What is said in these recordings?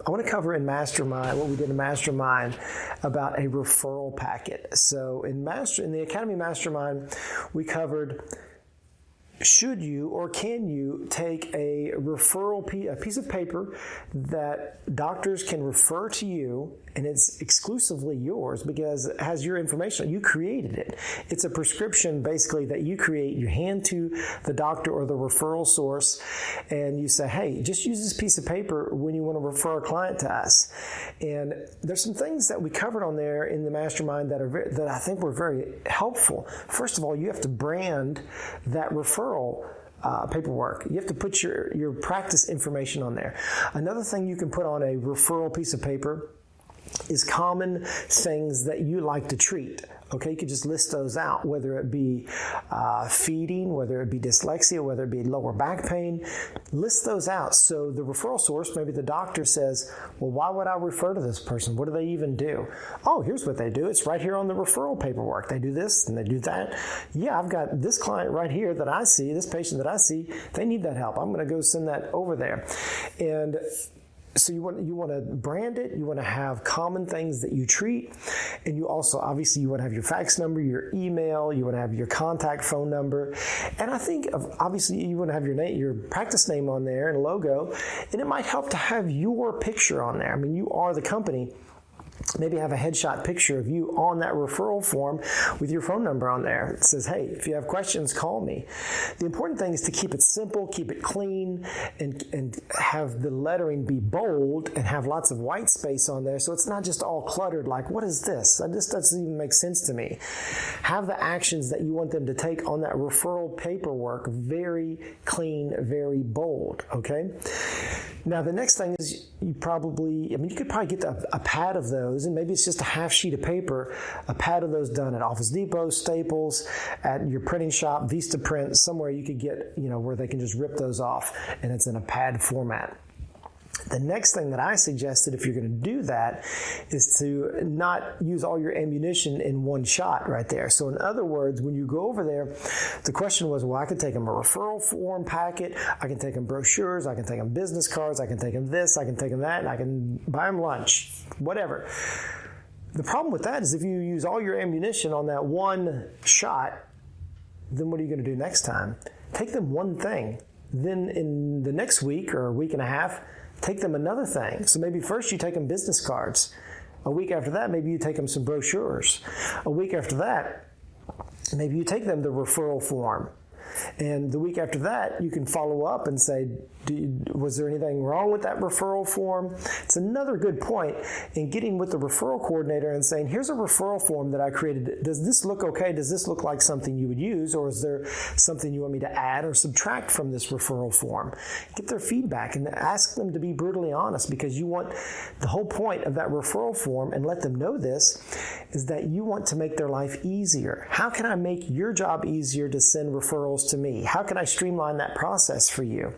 I want to cover in Mastermind, what we did in Mastermind, about a referral packet. So in the Academy Mastermind, we covered, should you or can you take a piece of paper that doctors can refer to you, and it's exclusively yours because it has your information. You created it. It's a prescription basically that you create. You hand to the doctor or the referral source, and you say, hey, just use this piece of paper when you want to refer a client to us. And there's some things that we covered on there in the Mastermind that I think were very helpful. First of all, you have to brand that referral paperwork. You have to put your practice information on there. Another thing you can put on a referral piece of paper is common things that you like to treat. Okay, you could just list those out, whether it be feeding, whether it be dyslexia, whether it be lower back pain. List those out. So the referral source, maybe the doctor says, well, why would I refer to this person? What do they even do? Oh, here's what they do. It's right here on the referral paperwork. They do this and they do that. Yeah, I've got this client right here that I see, this patient that I see, they need that help. I'm going to go send that over there. And so you want to brand it. You want to have common things that you treat, and you also obviously you want to have your fax number, your email. You want to have your contact phone number, and I think obviously you want to have your name, your practice name on there and logo, and it might help to have your picture on there. I mean, you are the company. Maybe have a headshot picture of you on that referral form with your phone number on there. It says, hey, if you have questions, call me. The important thing is to keep it simple, keep it clean, and have the lettering be bold and have lots of white space on there so it's not just all cluttered like, what is this? This doesn't even make sense to me. Have the actions that you want them to take on that referral paperwork very clean, very bold, okay? Now, the next thing is you could probably get a pad of those, and maybe it's just a half sheet of paper, a pad of those done at Office Depot, Staples, at your printing shop, Vistaprint, somewhere you could get, where they can just rip those off, and it's in a pad format. The next thing that I suggested, if you're going to do that, is to not use all your ammunition in one shot right there. So in other words, when you go over there, the question was, well, I can take them a referral form packet, I can take them brochures, I can take them business cards, I can take them this, I can take them that, and I can buy them lunch, whatever. The problem with that is if you use all your ammunition on that one shot, then what are you going to do next time? Take them one thing. Then in the next week or a week and a half, take them another thing. So maybe first you take them business cards. A week after that, maybe you take them some brochures. A week after that, maybe you take them the referral form. And the week after that, you can follow up and say, was there anything wrong with that referral form? It's another good point in getting with the referral coordinator and saying, here's a referral form that I created. Does this look okay? Does this look like something you would use? Or is there something you want me to add or subtract from this referral form? Get their feedback and ask them to be brutally honest, because you want the whole point of that referral form, and let them know this, is that you want to make their life easier. How can I make your job easier to send referrals to me? How can I streamline that process for you?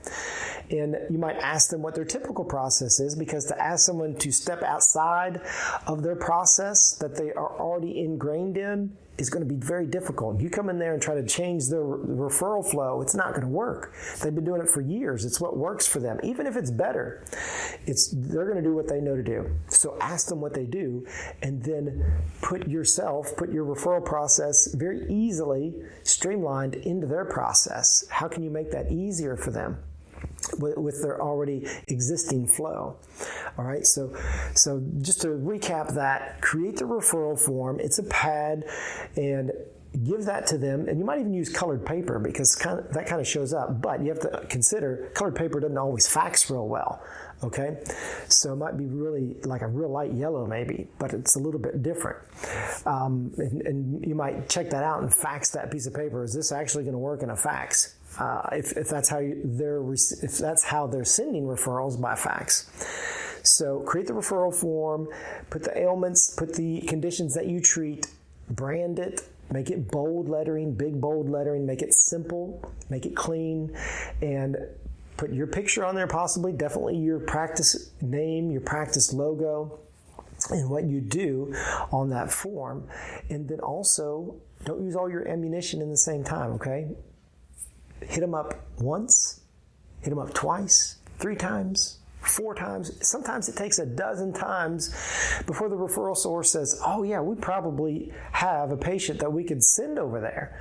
And you might ask them what their typical process is, because to ask someone to step outside of their process that they are already ingrained in is going to be very difficult. You come in there and try to change their referral flow, it's not going to work. They've been doing it for years. It's what works for them. Even if it's better, they're going to do what they know to do. So ask them what they do, and then put your referral process very easily streamlined into their process. How can you make that easier for them with their already existing flow? All right, so just to recap that, create the referral form. It's a pad, and give that to them. And you might even use colored paper, because that kind of shows up. But you have to consider colored paper doesn't always fax real well. Okay, so it might be really like a real light yellow maybe, but it's a little bit different. And you might check that out and fax that piece of paper. Is this actually going to work in a fax? If that's how they're sending referrals by fax. So create the referral form, put the ailments, put the conditions that you treat, brand it, make it bold lettering, big bold lettering, make it simple, make it clean, and put your picture on there possibly, definitely your practice name, your practice logo, and what you do on that form. And then also, don't use all your ammunition in the same time, okay? Hit them up once, hit them up twice, 3 times, 4 times. Sometimes it takes a dozen times before the referral source says, oh yeah, we probably have a patient that we could send over there.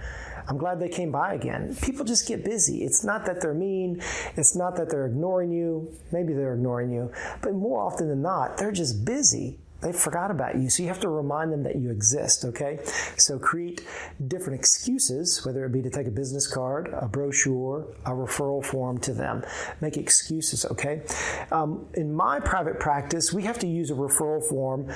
I'm glad they came by again. People just get busy. It's not that they're mean. It's not that they're ignoring you. Maybe they're ignoring you. But more often than not, they're just busy. They forgot about you, so you have to remind them that you exist, okay? So create different excuses, whether it be to take a business card, a brochure, a referral form to them. Make excuses, okay? In my private practice, we have to use a referral form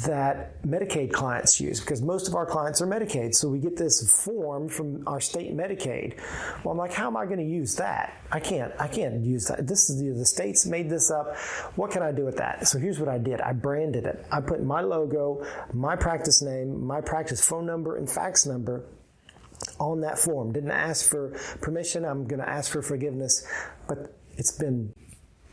that Medicaid clients use because most of our clients are Medicaid. So we get this form from our state Medicaid. Well, I'm like, how am I going to use that? I can't use that. This is the states made this up. What can I do with that? So here's what I did. I branded it. I put my logo, my practice name, my practice phone number, and fax number on that form. Didn't ask for permission. I'm going to ask for forgiveness. But it's been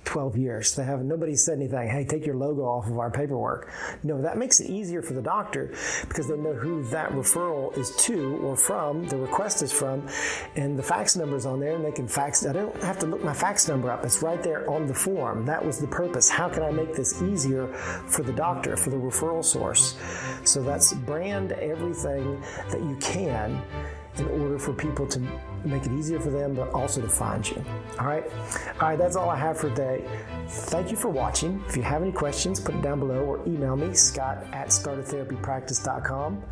12 years. Nobody said anything. Hey, take your logo off of our paperwork. No, that makes it easier for the doctor because they know who that referral is to or from, the request is from, and the fax number's on there and they can fax. I don't have to look my fax number up. It's right there on the form. That was the purpose. How can I make this easier for the doctor, for the referral source? So that's brand everything that you can in order for people to make it easier for them, but also to find you. All right, that's all I have for today. Thank you for watching. If you have any questions, put it down below or email me, scott@startatherapypractice.com.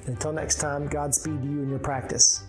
And until next time, Godspeed to you in your practice.